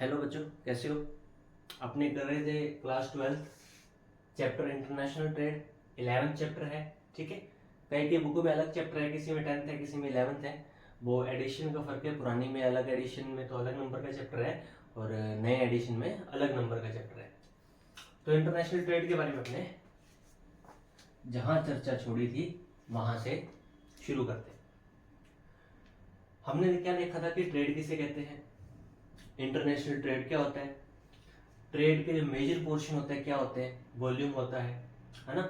Hello बच्चों, कैसे हो। अपने कर रहे थे class 12 chapter international trade. 11 chapter है, ठीक है। कई कई बुकों में अलग चैप्टर है, किसी में 10th है, किसी में 11th है। वो एडिशन का फर्क है, पुरानी में अलग, एडिशन में तो अलग नंबर का चैप्टर है और नए एडिशन में अलग नंबर का चैप्टर है। तो इंटरनेशनल ट्रेड के बारे में अपने जहां चर्चा छोड़ी थी वहां से शुरू करते हैं। हमने क्या देखा था कि ट्रेड किसे कहते हैं, इंटरनेशनल ट्रेड क्या होता है, ट्रेड के जो मेजर पोर्शन होता है क्या होते हैं, वॉल्यूम होता है ना,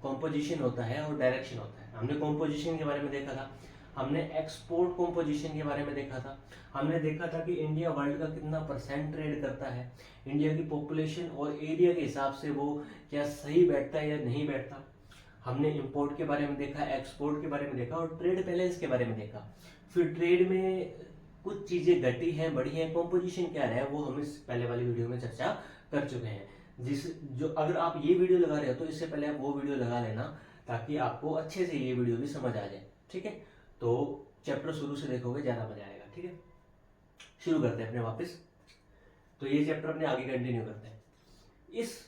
कॉम्पोजिशन होता है और डायरेक्शन होता है। हमने कॉम्पोजिशन के बारे में देखा था, हमने एक्सपोर्ट कॉम्पोजिशन के बारे में देखा था, हमने देखा था कि इंडिया वर्ल्ड का कितना परसेंट ट्रेड करता है, इंडिया की पॉपुलेशन और एरिया के हिसाब से वो क्या सही बैठता है या नहीं बैठता। हमने इंपोर्ट के बारे में देखा, एक्सपोर्ट के बारे में देखा और ट्रेड बैलेंस के बारे में देखा। फिर ट्रेड में कुछ चीजें घटी हैं, बढ़ी हैं, कॉम्पोजिशन क्या रहा है वो हम इस पहले वाली वीडियो में चर्चा कर चुके हैं। जो अगर आप ये वीडियो लगा रहे हो तो इससे पहले आप वो वीडियो लगा लेना ताकि आपको अच्छे से ये वीडियो भी समझ आ जाए, ठीक है। तो चैप्टर शुरू से देखोगे ज्यादा मजा आएगा, ठीक है। शुरू करते हैं अपने वापस। तो ये चैप्टर अपने आगे कंटिन्यू करते हैं। इस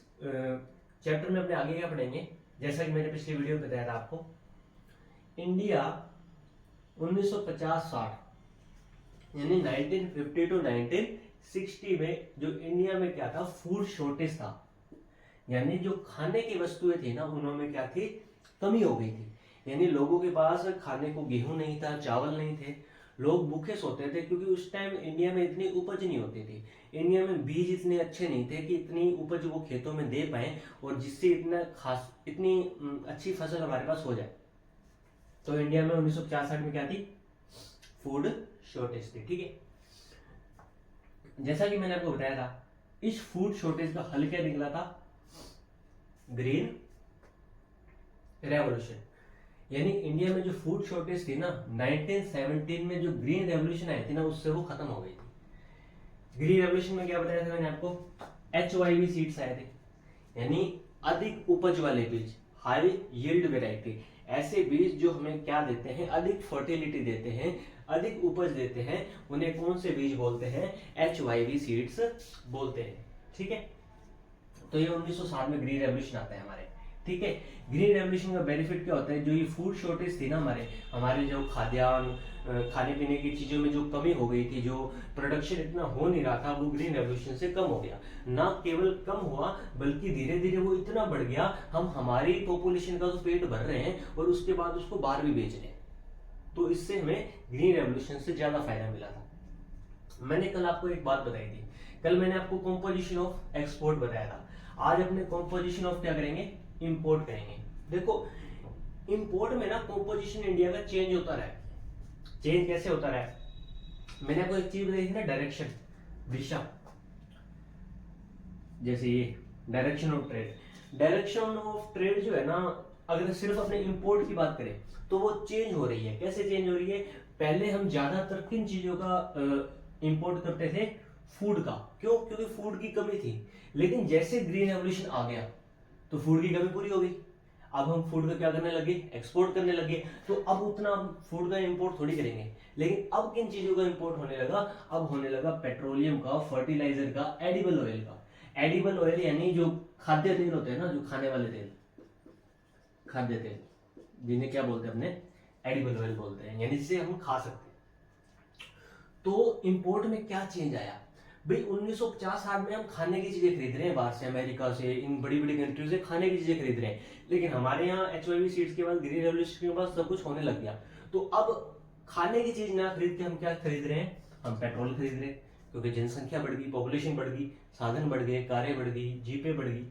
चैप्टर में अपने आगे क्या पढ़ेंगे, जैसा कि मैंने पिछली वीडियो में बताया था आपको, इंडिया 1950-60 यानी 1950 टू 1960 में जो इंडिया में क्या था, फूड शॉर्टेज था। यानी जो खाने की वस्तुएं थी ना उनमें क्या थी, कमी हो गई थी। यानी लोगों के पास खाने को गेहूं नहीं था, चावल नहीं थे, लोग भूखे सोते थे क्योंकि उस टाइम इंडिया में इतनी उपज नहीं होती थी। इंडिया में बीज इतने अच्छे नहीं थे कि इतनी उपज वो खेतों में दे पाए और जिससे इतनी अच्छी फसल हमारे पास हो जाए। तो इंडिया में 1965 में क्या थी, फूड शॉर्टेज थी, ठीक है। जैसा कि मैंने आपको बताया था, इस फूड शॉर्टेज का हल क्या निकला था, ग्रीन रेवोल्यूशन। यानी इंडिया में जो फूड शॉर्टेज थी ना 1917 में जो ग्रीन रेवोल्यूशन आई थी ना उससे वो खत्म हो गई थी। ग्रीन रेवोल्यूशन में क्या बताया था मैंने आपको, HYV सीड्स आए थे, यानी अधिक उपज वाले बीज, हाई यील्ड वेराइटी। ऐसे बीज जो हमें क्या देते हैं, अधिक फर्टिलिटी देते हैं, अधिक उपज देते हैं, उन्हें कौन से बीज बोलते हैं, HYV सीड्स बोलते हैं, ठीक है। तो ये 1960 में ग्रीन रेवोल्यूशन आता है हमारे, ठीक है। ग्रीन रेवोल्यूशन का बेनिफिट क्या होता है, जो ये फूड शॉर्टेज थी ना हमारे जो खाद्यान्न, खाने पीने की चीजों में जो कमी हो गई थी, जो प्रोडक्शन इतना हो नहीं रहा था, वो ग्रीन रेवोल्यूशन से कम हो गया। ना केवल कम हुआ बल्कि धीरे धीरे वो इतना बढ़ गया, हम हमारी पॉपुलेशन का तो पेट भर रहे हैं और उसके बाद उसको बाहर भी बेच रहे हैं। तो इससे हमें ग्रीन रेवोल्यूशन से ज्यादा फायदा मिला था। मैंने कल आपको एक बात बताई थी, कल मैंने आपको कॉम्पोजिशन ऑफ एक्सपोर्ट बताया था। आज अपने कॉम्पोजिशन ऑफ क्या करेंगे, इंपोर्ट करेंगे। देखो इंपोर्ट में ना कॉम्पोजिशन इंडिया का चेंज होता रहा है। चेंज कैसे होता रहा है, मैंने आपको एक चीज बताई थी ना, डायरेक्शन, दिशा। जैसे ये direction of trade, direction of trade जो है ना, अगर सिर्फ अपने इंपोर्ट की बात करें तो वो चेंज हो रही है। कैसे चेंज हो रही है, पहले हम ज्यादातर किन चीजों का इंपोर्ट करते थे, फूड का। क्यों, क्योंकि फूड की कमी थी। लेकिन जैसे ग्रीन रेवोल्यूशन आ गया तो फूड की कमी पूरी हो गई। अब हम फूड का क्या करने लगे, एक्सपोर्ट करने लगे। तो अब उतना फूड का इंपोर्ट थोड़ी करेंगे। लेकिन अब किन चीजों का इंपोर्ट होने लगा, अब होने लगा पेट्रोलियम का, फर्टिलाइजर का, एडिबल ऑयल का। एडिबल ऑयल यानी जो खाद्य तेल होते हैं ना, जो खाने वाले तेल, खाद्य तेल, जिन्हें क्या बोलते हैं अपने, एडिबल ऑयल बोलते हैं, यानी जिसे हम खा सकते हैं। तो इंपोर्ट में क्या चेंज आया भाई, 1950-60 में हम खाने की चीजें खरीद रहे हैं बाहर से, अमेरिका से, इन बड़ी बड़ी कंट्री से खाने की चीजें खरीद रहे हैं। लेकिन हमारे यहाँ HYV सीड्स के बाद, ग्रीन रेवोल्यूशन के बाद सब कुछ होने लग गया। तो अब खाने की चीज ना खरीद के हम क्या खरीद रहे हैं, हम पेट्रोल खरीद रहे हैं। क्योंकि जनसंख्या बढ़ गई, पॉपुलेशन बढ़ गई, साधन बढ़ गए, कारें बढ़ गई, जीपें बढ़ गई।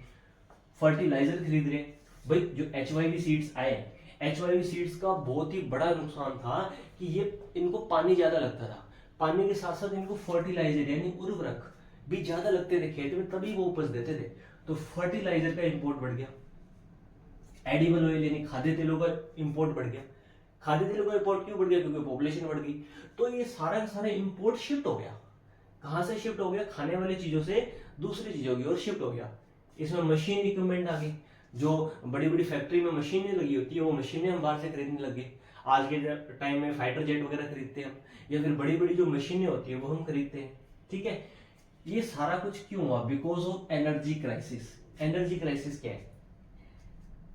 फर्टिलाइजर खरीद रहे हैं भाई। जो HYV सीड्स आए, HYV सीड्स का बहुत ही बड़ा नुकसान था कि ये इनको पानी ज्यादा लगता था। पानी के साथ साथ इनको फर्टिलाइजर यानी उर्वरक भी ज्यादा लगते थे खेत में, तभी वो उपज देते थे। तो फर्टिलाइजर का इंपोर्ट बढ़ गया। एडिबल ऑयल यानी खाद्य तेलों का इंपोर्ट बढ़ गया। खाद्य तेलों का इंपोर्ट क्यों बढ़ गया, क्योंकि पॉपुलेशन बढ़ गई। तो ये सारा का सारा इंपोर्ट शिफ्ट हो गया। कहां से शिफ्ट हो गया, खाने वाली चीजों से दूसरी चीजों की ओर शिफ्ट हो गया। इसमें मशीन इक्विपमेंट आ गई, जो बड़ी बड़ी फैक्ट्री में मशीनें लगी होती है वो मशीनें हम बाहर से खरीदने लगे। आज के टाइम में फाइटर जेट वगैरह खरीदते हैं हम, या फिर बड़ी बड़ी जो मशीनें होती है वो हम खरीदते हैं। ठीक है। ये सारा कुछ क्यों हुआ? Because of energy crisis. Energy crisis क्या है?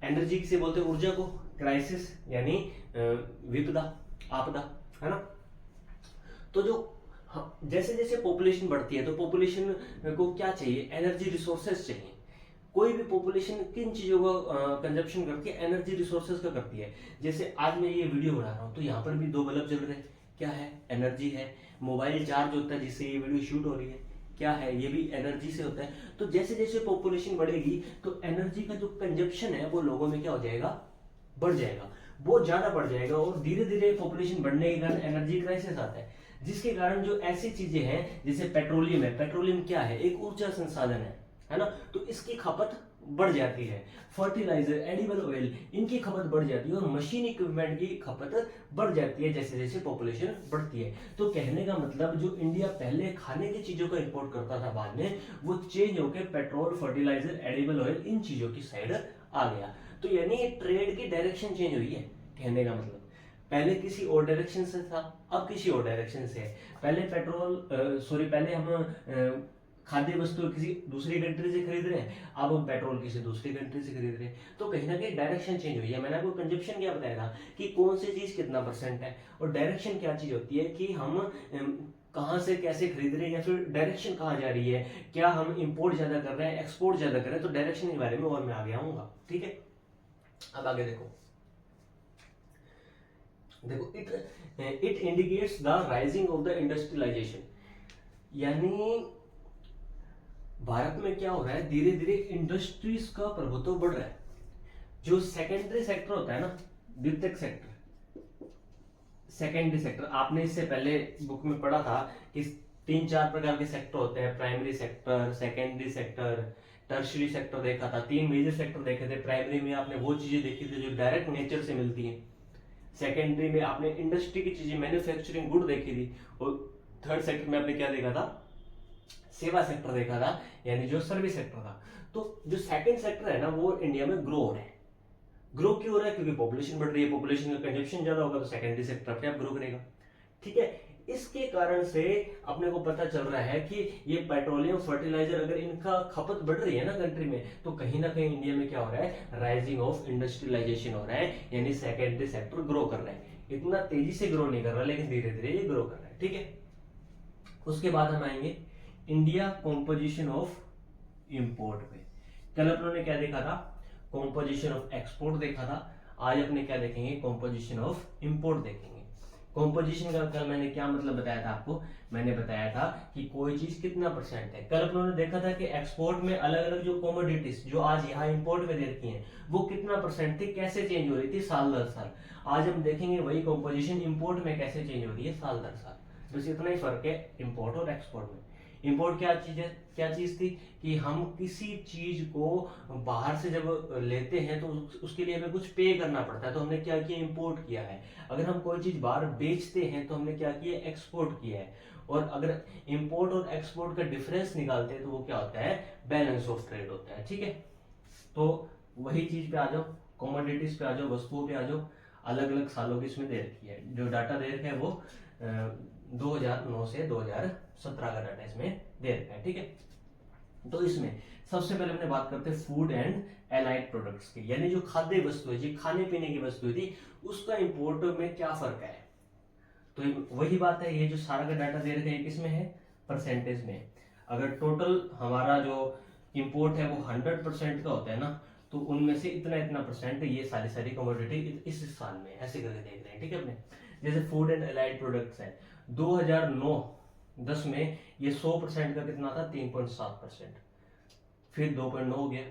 एनर्जी किसे बोलते हैं? ऊर्जा को। क्राइसिस यानी विपदा, आपदा, है ना। तो जो जैसे जैसे पॉपुलेशन बढ़ती है तो पॉपुलेशन को क्या चाहिए? एनर्जी रिसोर्सेज चाहिए। कोई भी पॉपुलेशन किन चीजों का कंजप्शन करती है? एनर्जी रिसोर्सेज का करती है। जैसे आज मैं ये वीडियो बना रहा हूँ तो यहाँ पर भी 2 बल्ब जल रहे हैं, क्या है? एनर्जी है। मोबाइल चार्ज होता है जिससे ये वीडियो शूट हो रही है, क्या है? ये भी एनर्जी से होता है। तो जैसे जैसे पॉपुलेशन बढ़ेगी तो एनर्जी का जो कंजप्शन है वो लोगों में क्या हो जाएगा? बढ़ जाएगा, बहुत ज्यादा बढ़ जाएगा। और धीरे धीरे पॉपुलेशन बढ़ने के कारण एनर्जी क्राइसिस आता है, जिसके कारण जो ऐसी चीजें हैं जैसे पेट्रोलियम है। पेट्रोलियम क्या है? एक ऊर्जा संसाधन है ना। तो इसकी खपत बढ़ जाती है। फर्टिलाइजर, एडिबल ऑयल, इनकी खपत बढ़ जाती है और मशीन इक्विपमेंट की खपत बढ़ जाती है जैसे जैसे पॉपुलेशन बढ़ती है। तो कहने का मतलब जो इंडिया पहले खाने की चीजों का इंपोर्ट करता था बाद में, वो चेंज होकर पेट्रोल, फर्टिलाइजर, एडिबल ऑयल इन चीजों की साइड आ गया। तो यानी ट्रेड की डायरेक्शन चेंज हुई है, कहने का मतलब। पहले किसी और डायरेक्शन से था, अब किसी और डायरेक्शन से है। पहले पहले हम खाद्य वस्तु किसी दूसरी कंट्री से खरीद रहे हैं, अब हम पेट्रोल किसी दूसरी कंट्री से खरीद रहे हैं। तो कहीं ना कहीं डायरेक्शन चेंज हुई है। मैंने आपको कंजप्शन क्या बताया था कि कौन सी चीज कितना % है, और डायरेक्शन क्या चीज होती है कि हम कहाँ से कैसे खरीद रहे हैं, या फिर डायरेक्शन कहाँ जा रही है। क्या हम इंपोर्ट ज्यादा कर रहे हैं, एक्सपोर्ट ज्यादा कर रहे हैं? तो डायरेक्शन के बारे में और मैं आगे आऊंगा, ठीक है। अब आगे देखो it indicates the rising of the industrialization. यानी भारत में क्या हो रहा है? धीरे धीरे इंडस्ट्रीज का प्रभुत्व बढ़ रहा है। जो सेकेंडरी सेक्टर होता है ना, द्वितीयक सेक्टर, सेकेंडरी सेक्टर, आपने इससे पहले बुक में पढ़ा था कि 3-4 प्रकार के सेक्टर होते हैं। Primary sector, secondary sector, tertiary sector देखा था। 3 मेजर सेक्टर देखे थे। प्राइमरी में आपने वो चीजें देखी थी जो डायरेक्ट नेचर से मिलती हैं। सेकेंडरी में आपने इंडस्ट्री की चीजें, मैन्युफैक्चरिंग गुड देखी थी। और थर्ड सेक्टर में आपने क्या देखा था? सेवा सेक्टर देखा था, यानी जो सर्विस सेक्टर था। तो जो सेकंड सेक्टर है ना, वो इंडिया में ग्रो हो रहा है। ग्रो क्यों हो रहा है? क्योंकि पॉपुलेशन बढ़ रही है। पॉपुलेशन का कंजप्शन ज्यादा होगा तो सेकेंडरी सेक्टर अपने आप ग्रो करेगा, ठीक है। इसके कारण से अपने को पता चल रहा है कि ये पेट्रोलियम, फर्टिलाइजर, अगर इनका खपत बढ़ रही है ना कंट्री में, तो कहीं ना कहीं इंडिया में क्या हो रहा है? राइजिंग ऑफ इंडस्ट्रियलाइजेशन हो रहा है, यानी सेकेंडरी सेक्टर ग्रो कर रहा है। इतना तेजी से ग्रो नहीं कर रहा, लेकिन धीरे धीरे ये ग्रो कर रहा है, ठीक है। उसके बाद हम आएंगे इंडिया कॉम्पोजिशन ऑफ इंपोर्ट पे। कल अपनों ने क्या देखा था? कॉम्पोजिशन ऑफ एक्सपोर्ट देखा था। आज अपने क्या देखेंगे? कॉम्पोजिशन ऑफ इंपोर्ट देखेंगे। कॉम्पोजिशन का कल मैंने क्या मतलब बताया था आपको? मैंने बताया था कि कोई चीज कितना % है। कल अपनों ने देखा था कि एक्सपोर्ट में अलग अलग जो कॉमोडिटीज जो आज यहाँ इंपोर्ट में दे रखी हैं, वो कितना % थी, कैसे चेंज हो रही थी साल दर साल। आज हम देखेंगे वही कॉम्पोजिशन इंपोर्ट में कैसे चेंज हो रही है साल दर साल। बस इतना ही फर्क है इंपोर्ट और एक्सपोर्ट में। इंपोर्ट क्या चीज है? क्या चीज थी कि हम किसी चीज को बाहर से जब लेते हैं तो उसके लिए हमें कुछ पे करना पड़ता है, तो हमने क्या किया? इंपोर्ट किया है। अगर हम कोई चीज बाहर बेचते हैं तो हमने क्या किया? एक्सपोर्ट किया है। और अगर इंपोर्ट और एक्सपोर्ट का डिफरेंस निकालते हैं तो वो क्या होता है? बैलेंस ऑफ ट्रेड होता है, ठीक है। तो वही चीज पे आ जाओ, कॉमोडिटीज पे आ जाओ, वस्तुओं पे आ जाओ। अलग अलग सालों की इसमें दे रखी है। जो डाटा दे रखा है वो 2009 से 2017 का डाटा इसमें दे रखा है, ठीक है। तो इसमें सबसे पहले हमने बात करते हैं फूड एंड एलाइड प्रोडक्ट्स की, यानी जो खाद्य वस्तु है, जो खाने पीने की वस्तु थी, उसका इंपोर्ट में क्या फर्क है। तो वही बात है, ये जो सारा का डाटा दे रखे हैं किसमें है? परसेंटेज में। अगर टोटल हमारा जो इंपोर्ट है वो 100% का होता है ना, तो उनमें से इतना इतना % ये सारी सारी कमोडिटी इस साल में ऐसे करके देख रहे हैं, ठीक है अपने। जैसे फूड एंड एलाइड प्रोडक्ट्स है, 2009-10 में ये 100% का कितना था? 3.7%। फिर 2.9 हो गया,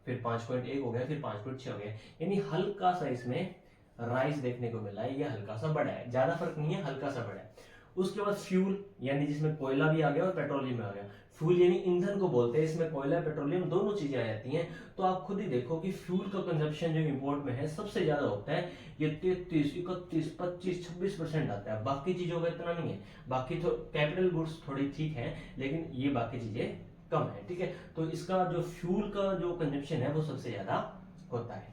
फिर 5.1 हो गया, फिर 5.6 हो गया। यानी हल्का सा इसमें राइज देखने को मिला है, ये हल्का सा बढ़ा है, ज्यादा फर्क नहीं है, हल्का सा बढ़ा है। उसके बाद फ्यूल, यानी जिसमें कोयला भी आ गया और पेट्रोलियम भी आ गया। फ्यूल यानी ईंधन को बोलते हैं, इसमें कोयला पेट्रोलियम दोनों चीजें आ जाती हैं। तो आप खुद ही देखो कि फ्यूल का कंजप्शन जो इंपोर्ट में है सबसे ज्यादा होता है, ये 33, 31, 25, 26% आता है। बाकी चीजों का इतना नहीं है। बाकी तो कैपिटल गुड्स थोड़ी ठीक है, लेकिन ये बाकी चीजें कम है, ठीक है। तो इसका जो फ्यूल का जो कंजप्शन है वो सबसे ज्यादा होता है।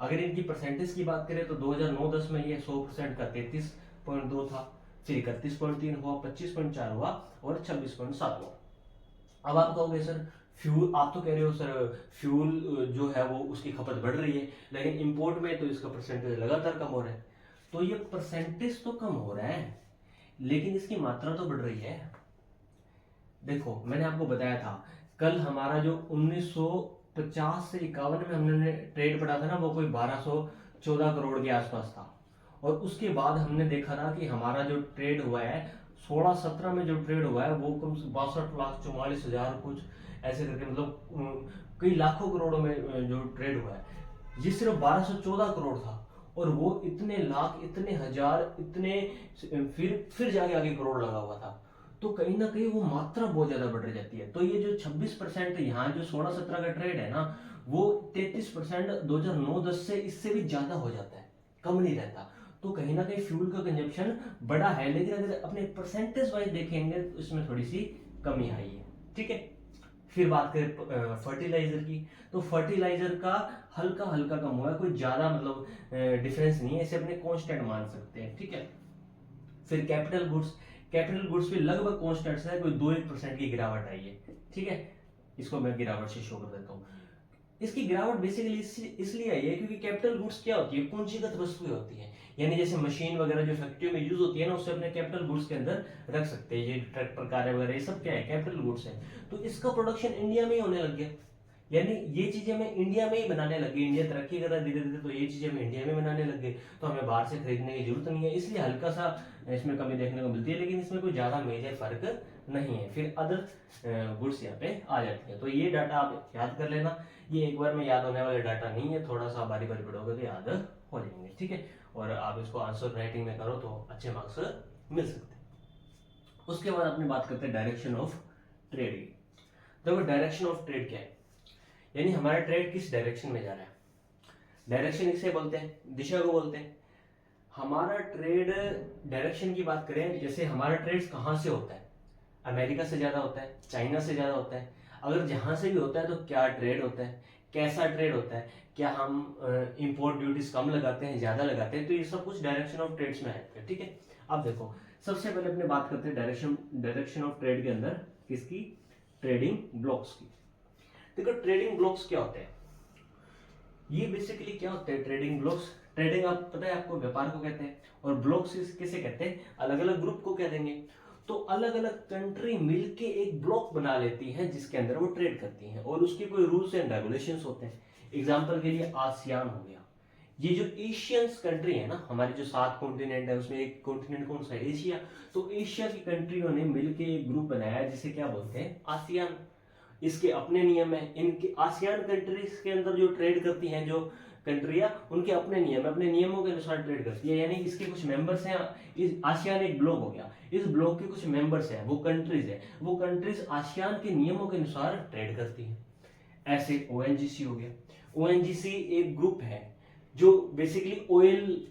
अगर इनकी परसेंटेज की बात करें तो 2009-10 में ये 100% का 33.2 था, फिर 31.3 हुआ, 25.4 हुआ और 26.7 हुआ। अब आप कहोगे सर फ्यूल, आप तो कह रहे हो सर फ्यूल जो है वो उसकी खपत बढ़ रही है, लेकिन इंपोर्ट में तो इसका परसेंटेज लगातार कम हो रहा है। तो ये परसेंटेज तो कम हो रहा है लेकिन इसकी मात्रा तो बढ़ रही है। देखो मैंने आपको बताया था कल हमारा जो 1950 से 51 में हमने ट्रेड पढ़ा था ना, वो कोई 1214 करोड़ के आसपास था। और उसके बाद हमने देखा था कि हमारा जो ट्रेड हुआ है 16-17 में जो ट्रेड हुआ है वो कम से 62,44,000 कुछ ऐसे करके, मतलब कई लाखों करोड़ों में जो ट्रेड हुआ है। ये सिर्फ 1214 करोड़ था और वो इतने लाख, इतने हजार, इतने फिर जाके आगे करोड़ लगा हुआ था। तो कहीं ना कहीं वो मात्रा बहुत ज्यादा बढ़ जाती है। तो ये जो 26% यहाँ जो 16-17 का ट्रेड है ना, वो 33% 2009-10 से इससे भी ज्यादा हो जाता है, कम नहीं रहता। तो कहीं ना कहीं फ्यूल का कंजप्शन बड़ा है, लेकिन अगर अपने परसेंटेज वाइज देखेंगे तो इसमें थोड़ी सी कमी आई है। ठीक है, फिर बात करें फर्टिलाइजर की, तो फर्टिलाइजर का हल्का हल्का कम हुआ है, कोई ज्यादा मतलब डिफरेंस नहीं है, इसे अपने कांस्टेंट मान सकते हैं। ठीक है, फिर कैपिटल गुड्स, कैपिटल गुड्स भी लगभग कांस्टेंट है, कोई 2-1% की गिरावट आई है। ठीक है, इसको मैं गिरावट से शो कर देता हूँ। इसकी गिरावट बेसिकली इसलिए आई है क्योंकि कैपिटल गुड्स क्या होती है, पूंजीगत वस्तुएं होती हैं, यानी जैसे मशीन वगैरह जो फैक्ट्री में यूज होती है ना, उससे अपने कैपिटल गुड्स के अंदर रख सकते हैं। ये ट्रैक्टर, कारें वगैरह ये सब क्या है, कैपिटल गुड्स है। तो इसका प्रोडक्शन इंडिया में ही होने लग गया, यानी ये चीजें मैं इंडिया में ही बनाने लगी। इंडिया तरक्की कर रहा है धीरे धीरे, तो ये चीजें मैं इंडिया में बनाने लग गई, तो हमें बाहर से खरीदने की जरूरत नहीं है। इसलिए हल्का सा इसमें कमी देखने को मिलती है, लेकिन इसमें कोई ज्यादा मेजर फर्क नहीं है। फिर अदर गुड्स यहाँ पे आ जाती है। तो ये डाटा आप याद कर लेना, ये एक बार में याद होने वाला डाटा नहीं है, थोड़ा सा बारी बारी पढ़ोगे तो याद हो जाएंगे। ठीक है, और आप इसको आंसर राइटिंग में करो तो अच्छे मार्क्स मिल सकते हैं। उसके बाद अपनी बात करते हैं डायरेक्शन ऑफ ट्रेड की। देखो डायरेक्शन ऑफ ट्रेड क्या है, यानी हमारा ट्रेड किस डायरेक्शन में जा रहा है। डायरेक्शन इसे बोलते हैं, दिशा को बोलते हैं। हमारा ट्रेड डायरेक्शन की बात करें, जैसे हमारा ट्रेड कहाँ से होता है, अमेरिका से ज्यादा होता है, चाइना से ज्यादा होता है। अगर जहां से भी होता है तो क्या ट्रेड होता है, कैसा ट्रेड होता है, क्या हम इंपोर्ट ड्यूटीज कम लगाते हैं, ज्यादा लगाते हैं, तो ये सब कुछ डायरेक्शन ऑफ ट्रेड्स में आते हैं। ठीक है, अब देखो सबसे पहले अपने बात करते हैं डायरेक्शन ऑफ ट्रेड के अंदर किसकी, ट्रेडिंग ब्लॉक्स की। देखो ट्रेडिंग ब्लॉक्स क्या होते हैं, ये बेसिकली क्या होते हैं ट्रेडिंग ब्लॉक्स। ट्रेडिंग आप पता है आपको, व्यापार को कहते हैं, और ब्लॉक्स किसे कहते हैं, अलग अलग ग्रुप को कह देंगे। तो अलग अलग कंट्री मिलके एक ब्लॉक बना लेती हैं जिसके अंदर वो ट्रेड करती हैं, और उसके कोई रूल्स एंड रेगुलेशंस होते हैं। एग्जांपल के लिए आसियान हो गया, ये जो एशियंस कंट्री है ना, हमारे जो 7 कॉन्टिनेंट है उसमें एक कॉन्टिनेंट कौन सा है, एशिया। तो एशिया की कंट्रियों ने मिलके एक ग्रुप बनाया जिसे क्या बोलते हैं, आसियान। इसके अपने नियम है, इनके आसियान कंट्रीज के अंदर जो ट्रेड करती हैं जो कंट्रियां, उनके अपने नियम है, अपने नियमों के अनुसार ट्रेड करती है। यानी इसके कुछ मेंबर्स हैं, इस आसियान एक ब्लॉक हो गया, इस ब्लॉक के कुछ मेंबर्स हैं, वो कंट्रीज है, वो कंट्रीज आसियान के नियमों के अनुसार ट्रेड करती हैं। ऐसे ओएनजीसी हो गया, ओएनजीसी एक ग्रुप है जो बेसिकली ऑयल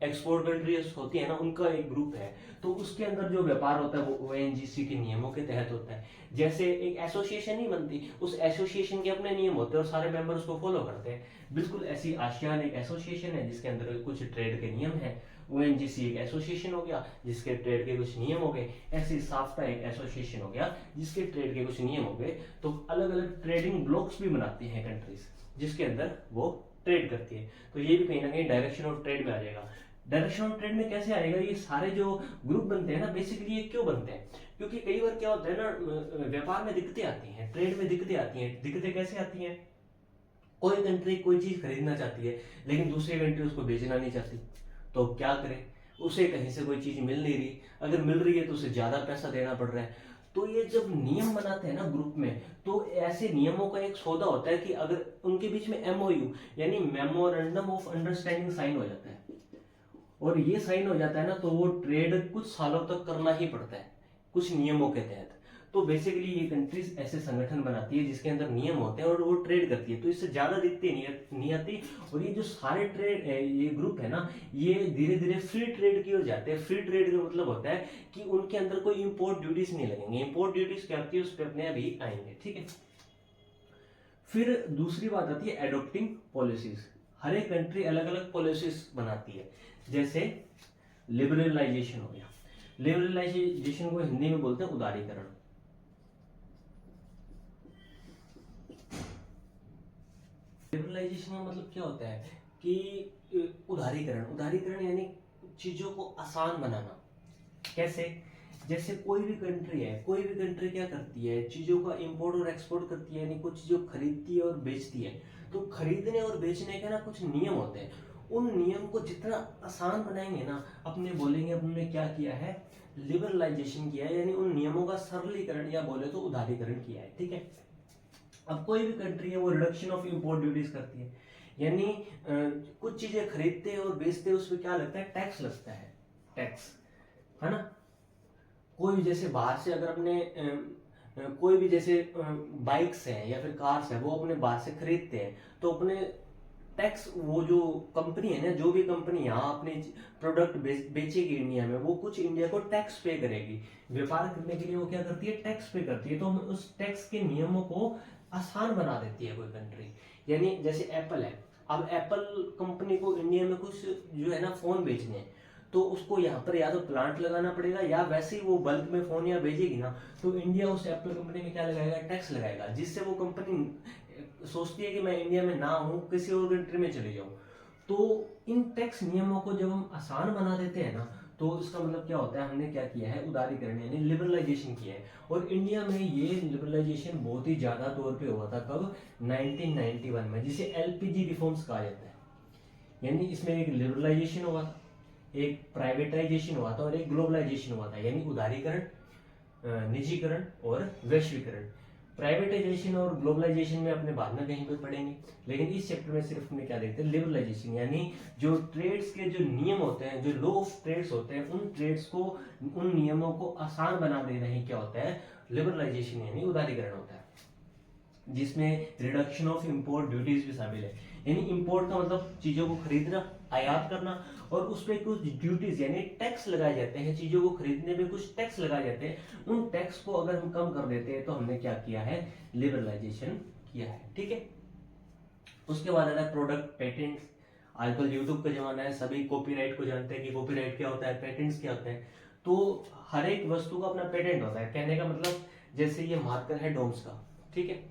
एक्सपोर्ट कंट्रीज होती है ना, उनका एक ग्रुप है। तो उसके अंदर जो व्यापार होता है वो ओएनजीसी के नियमों के तहत होता है। जैसे एक एसोसिएशन नहीं बनती, उस एसोसिएशन के अपने नियम होते हैं और सारे मेंबर उसको फॉलो करते हैं। बिल्कुल ऐसी आसियान एक एसोसिएशन है जिसके अंदर कुछ ट्रेड के नियम है। ओएनजीसी एक एसोसिएशन हो गया जिसके ट्रेड के कुछ नियम हो गए। ऐसी साफ्टा एक एसोसिएशन हो गया जिसके ट्रेड के कुछ नियम हो गए। तो अलग अलग ट्रेडिंग ब्लॉक्स भी बनाती हैं कंट्रीज जिसके अंदर वो ट्रेड करती है। तो ये भी कहीं ना कहीं डायरेक्शन ऑफ ट्रेड में आ जाएगा। डायरेक्शन ऑफ ट्रेड में कैसे आएगा, ये सारे जो ग्रुप बनते हैं ना, बेसिकली ये क्यों बनते हैं, क्योंकि कई बार क्या होता है ना, व्यापार में दिक्कतें आती हैं, ट्रेड में दिक्कतें आती हैं। दिक्कतें कैसे आती हैं, कोई कंट्री कोई चीज खरीदना चाहती है लेकिन दूसरी कंट्री उसको बेचना नहीं चाहती, तो क्या करे, उसे कहीं से कोई चीज मिल नहीं रही, अगर मिल रही है तो उसे ज्यादा पैसा देना पड़ रहा है। तो ये जब नियम बनाते हैं ना ग्रुप में, तो ऐसे नियमों का एक सौदा होता है कि अगर उनके बीच में एमओयू यानी मेमोरेंडम ऑफ अंडरस्टैंडिंग साइन हो जाता है, और ये साइन हो जाता है ना, तो वो ट्रेड कुछ सालों तक करना ही पड़ता है कुछ नियमों के तहत। तो बेसिकली ये कंट्रीज ऐसे संगठन बनाती है जिसके अंदर नियम होते हैं और वो ट्रेड करती है, तो इससे ज्यादा दिक्कतें नहीं आती। और ये जो सारे ट्रेड ये ग्रुप है ना, ये धीरे धीरे फ्री ट्रेड की ओर जाते हैं। फ्री ट्रेड का मतलब होता है कि उनके अंदर कोई इंपोर्ट ड्यूटीज नहीं लगेंगे। इंपोर्ट ड्यूटीज क्या होती है, उस पर अपने अभी आएंगे। ठीक है, फिर दूसरी बात आती है एडॉप्टिंग पॉलिसीज। हर एक कंट्री अलग अलग पॉलिसीज बनाती है, जैसे लिबरलाइजेशन हो गया। लिबरलाइजेशन को हिंदी में बोलते हैं उदारीकरण। लिबरलाइजेशन का मतलब क्या होता है कि उदारीकरण, उदारीकरण यानी चीजों को आसान बनाना। कैसे? जैसे कोई भी कंट्री है, कोई भी कंट्री क्या करती है, चीजों का इंपोर्ट और एक्सपोर्ट करती है, यानी कुछ चीजों खरीदती है और बेचती है। तो खरीदने और बेचने के ना कुछ नियम होते हैं, उन नियम को जितना आसान बनाएंगे ना, अपने बोलेंगे अपने क्या किया है, लिबरलाइजेशन किया है, यानी उन नियमों का सरलीकरण या बोले तो उदारीकरण किया है। ठीक है। अब कोई भी कंट्री है वो रिडक्शन ऑफ इंपोर्ट ड्यूटीज करती है, यानी कुछ चीजें खरीदते हैं और बेचते हैं, उसमें क्या लगता है, टैक्स लगता है, टैक्स, है ना। कोई भी जैसे बाहर से अगर अपने कोई भी जैसे बाइक्स हैं या फिर कार्स हैं, वो अपने बाहर से खरीदते हैं, तो अपने टैक्स, वो जो कंपनी है ना, जो भी कंपनी यहाँ अपने प्रोडक्ट बेचेगी इंडिया में, वो कुछ इंडिया को टैक्स पे करेगी। व्यापार करने के लिए वो क्या करती है, टैक्स पे करती है। तो हम उस टैक्स के नियमों को आसान बना देती है कोई कंट्री। यानी जैसे एप्पल है, अब एप्पल कंपनी को इंडिया में कुछ जो है ना फोन बेचने हैं, तो उसको यहाँ पर या तो प्लांट लगाना पड़ेगा, या वैसे ही वो बल्क में फोन या भेजेगी ना, तो इंडिया उस एप्पल कंपनी में क्या लगाएगा, टैक्स लगाएगा, जिससे वो कंपनी सोचती है कि मैं इंडिया में ना हूँ, किसी और कंट्री में चले जाऊँ। तो इन टैक्स नियमों को जब हम आसान बना देते हैं ना, तो इसका मतलब क्या होता है, हमने क्या किया है, उदारीकरण यानी लिबरलाइजेशन किया है। और इंडिया में ये लिबरलाइजेशन बहुत ही ज्यादा तौर पे हुआ था, कब, 1991 में, जिसे एलपीजी रिफॉर्म्स कहा जाता है। यानी इसमें एक लिबरलाइजेशन हुआ था, एक प्राइवेटाइजेशन हुआ था और एक ग्लोबलाइजेशन हुआ था, यानी उदारीकरण, निजीकरण और वैश्वीकरण। प्राइवेटाइजेशन और ग्लोबलाइजेशन में अपने बाद में कहीं पे पढ़ेंगे, लेकिन इस चैप्टर में सिर्फ हमने क्या देखते हैं, लिबरलाइजेशन, यानी जो ट्रेड्स के जो नियम होते हैं, जो लॉ ऑफ ट्रेड्स होते हैं, उन ट्रेड्स को, उन नियमों को आसान बना देना ही क्या होता है, लिबरलाइजेशन यानी उदारीकरण होता है, जिसमें रिडक्शन ऑफ इंपोर्ट ड्यूटीज भी शामिल है। यानी इंपोर्ट का मतलब चीजों को खरीदना, आयात करना, और उस पर कुछ ड्यूटीज यानी टैक्स लगाए जाते हैं, चीजों को खरीदने में कुछ टैक्स लगाए जाते हैं, उन टैक्स को अगर हम कम कर देते हैं तो हमने क्या किया है, लिबरलाइजेशन किया है। ठीक है। उसके बाद आता है प्रोडक्ट पेटेंट। आजकल यूट्यूब का जमाना है, सभी कॉपीराइट को जानते हैं कि कॉपीराइट क्या होता है, पेटेंट्स क्या होते हैं। तो हर एक वस्तु का अपना पेटेंट होता है। कहने का मतलब जैसे ये मार्कर है डोम्स का, ठीक है,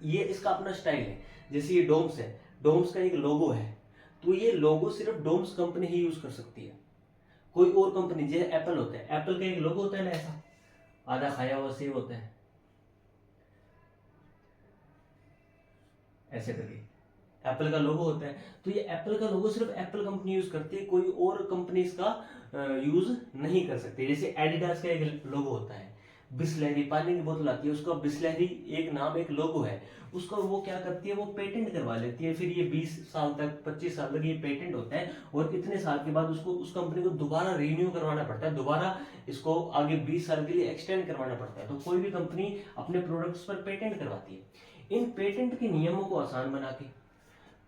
ये इसका अपना स्टाइल है। जैसे ये डोम्स है, डोम्स का एक लोगो है, तो ये लोगो सिर्फ डोम्स कंपनी ही यूज कर सकती है, कोई और कंपनी, जैसे एप्पल होता है, एप्पल का एक लोगो होता है ना, ऐसा आधा खाया हुआ सेब होता है, ऐसे करके एप्पल का लोगो होता है। तो ये एप्पल का लोगो सिर्फ एप्पल कंपनी यूज करती है, कोई और कंपनी इसका यूज नहीं कर सकती। जैसे एडिडास का एक लोगो होता है, बिस्लरी पानी की बोतल आती है, उसका बिस्लरी एक नाम, एक लोगो है, उसका वो क्या करती है, वो पेटेंट करवा लेती है, फिर ये 20 साल तक, 25 साल तक ये पेटेंट होता है, और इतने साल के बाद उसको, उस कंपनी को दोबारा रिन्यू करवाना पड़ता है, दोबारा इसको आगे 20 साल के लिए एक्सटेंड करवाना पड़ता है। तो कोई भी कंपनी अपने प्रोडक्ट्स पर पेटेंट करवाती है। इन पेटेंट के नियमों को आसान बना के,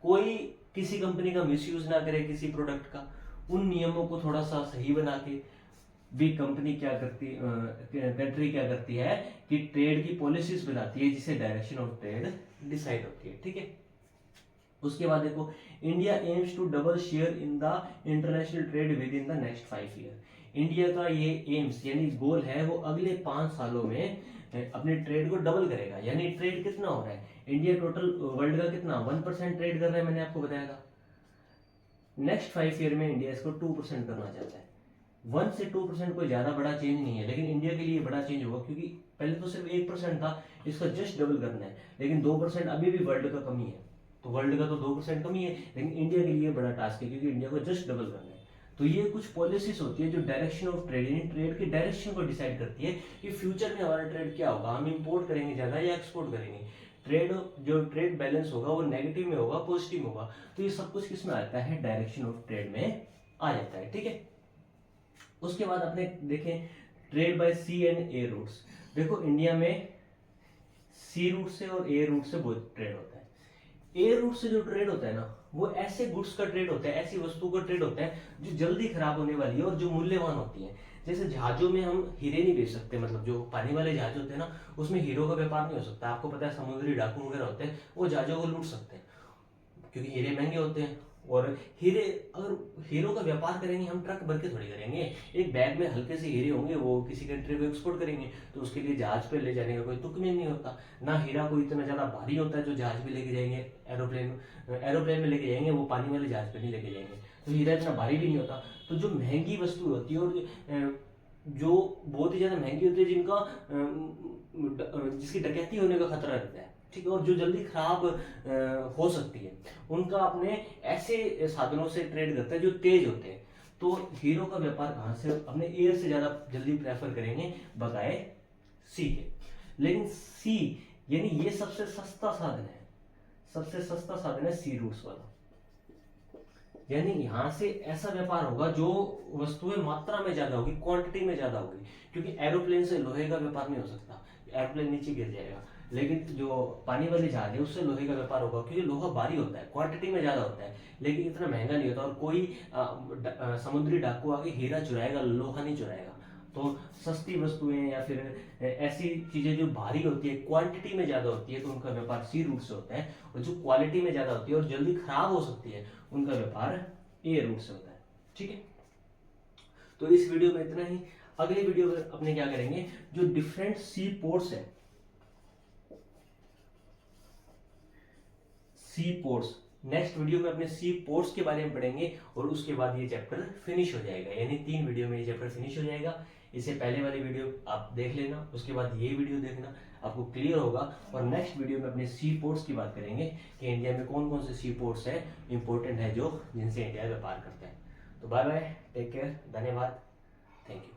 कोई किसी कंपनी का मिसयूज ना करे किसी प्रोडक्ट का, उन नियमों को थोड़ा सा सही बना के भी कंपनी क्या करती, कंट्री क्या करती है कि ट्रेड की पॉलिसीज बनाती है, जिसे डायरेक्शन ऑफ ट्रेड डिसाइड होती है। ठीक है। उसके बाद देखो, India aims to double share in the international trade within the next 5 year. India का ये एम्स यानी गोल है, वो अगले 5 सालों में अपने ट्रेड को डबल करेगा। यानी ट्रेड कितना हो रहा है, इंडिया टोटल वर्ल्ड का कितना 1% ट्रेड कर रहा है, मैंने आपको बताया था। नेक्स्ट 5 ईयर में इंडिया इसको 2% करना चाहता है। 1 से 2% कोई ज्यादा बड़ा चेंज नहीं है, लेकिन इंडिया के लिए बड़ा चेंज होगा, क्योंकि पहले तो सिर्फ 1% था, इसका जस्ट डबल करना है। लेकिन 2% अभी भी वर्ल्ड का कमी है, तो वर्ल्ड का तो 2% कमी है, लेकिन इंडिया के लिए बड़ा टास्क है, क्योंकि इंडिया को जस्ट डबल करना है। तो ये कुछ पॉलिसीज होती है जो डायरेक्शन ऑफ ट्रेड, यानी ट्रेड की डायरेक्शन को डिसाइड करती है कि फ्यूचर में हमारा ट्रेड क्या होगा, हम इंपोर्ट करेंगे ज्यादा या एक्सपोर्ट करेंगे। ट्रेड, जो ट्रेड बैलेंस होगा वो नेगेटिव में होगा, पॉजिटिव में होगा। तो ये सब कुछ किस में आता है, डायरेक्शन ऑफ ट्रेड में आ जाता है। ठीक है। उसके बाद अपने देखें trade by sea and air routes. देखो इंडिया में सी रूट से और ए रूट से बहुत ट्रेड होता है। ए रूट से जो ट्रेड होता है ना, वो ऐसे गुड्स का ट्रेड होता है, ऐसी वस्तु का ट्रेड होता है जो जल्दी खराब होने वाली है और जो मूल्यवान होती है। जैसे जहाजों में हम हीरे नहीं बेच सकते, मतलब जो पानी वाले जहाज होते हैं ना, उसमें हीरो का व्यापार नहीं हो सकता। आपको पता है समुद्री डाकू वगैरह होते हैं, वो जहाजों को लूट सकते हैं, क्योंकि हीरे महंगे होते हैं, और हीरे, अगर हीरो का व्यापार करेंगे हम ट्रक भर के थोड़ी करेंगे, एक बैग में हल्के से हीरे होंगे, वो किसी कंट्री को एक्सपोर्ट करेंगे तो उसके लिए जहाज पे ले जाने का कोई तुक में नहीं होता। ना हीरा कोई इतना ज़्यादा भारी होता है जो जहाज पे लेके जाएंगे, एरोप्लेन में लेके जाएंगे, वो पानी वाले जहाज पे नहीं लेके जाएंगे। तो हीरा इतना भारी भी नहीं होता। तो जो महंगी वस्तु होती है और जो बहुत ही ज़्यादा महंगी होती है, जिसकी डकैती होने का खतरा रहता है, ठीक है, और जो जल्दी खराब हो सकती है, उनका अपने ऐसे साधनों से ट्रेड करता है जो तेज होते हैं। तो हीरो का व्यापार कहाँ से, अपने एयर से ज़्यादा जल्दी प्रेफर करेंगे बगाए सी के। लेकिन सी यानी ये सबसे सस्ता साधन है, सबसे सस्ता साधन है सी रूट्स वाला। यानी यहाँ से ऐसा व्यापार होगा जो वस्तुएं मात्रा में ज्यादा होगी, क्वांटिटी में ज्यादा होगी, क्योंकि एरोप्लेन से लोहे का व्यापार नहीं हो सकता, एरोप्लेन नीचे गिर जाएगा। लेकिन जो पानी वाले जहाज है उससे लोहे का व्यापार होगा, क्योंकि लोहा भारी होता है, क्वांटिटी में ज्यादा होता है, लेकिन इतना महंगा नहीं होता। और कोई समुद्री डाकू आके हीरा चुराएगा, लोहा नहीं चुराएगा। तो सस्ती वस्तुएं या फिर ऐसी चीजें जो भारी होती है, क्वांटिटी में ज्यादा होती है, तो उनका व्यापार सी रूट से होता है। और जो क्वालिटी में ज्यादा होती है और जल्दी खराब हो सकती है, उनका व्यापार ए रूट से होता है। ठीक है, तो इस वीडियो में इतना ही। अगले वीडियो में अपने क्या करेंगे, जो डिफरेंट सी पोर्ट्स है, सी पोर्ट्स, नेक्स्ट वीडियो में अपने सी पोर्ट्स के बारे में पढ़ेंगे और उसके बाद ये चैप्टर फिनिश हो जाएगा। यानी 3 वीडियो में ये चैप्टर फिनिश हो जाएगा। इससे पहले वाली वीडियो आप देख लेना, उसके बाद ये वीडियो देखना, आपको क्लियर होगा। और नेक्स्ट वीडियो में अपने सी पोर्ट्स की बात करेंगे कि इंडिया में कौन कौन से सी पोर्ट्स है इंपॉर्टेंट है, जो जिनसे इंडिया व्यापार करता है। तो बाय बाय, टेक केयर, धन्यवाद, थैंक यू।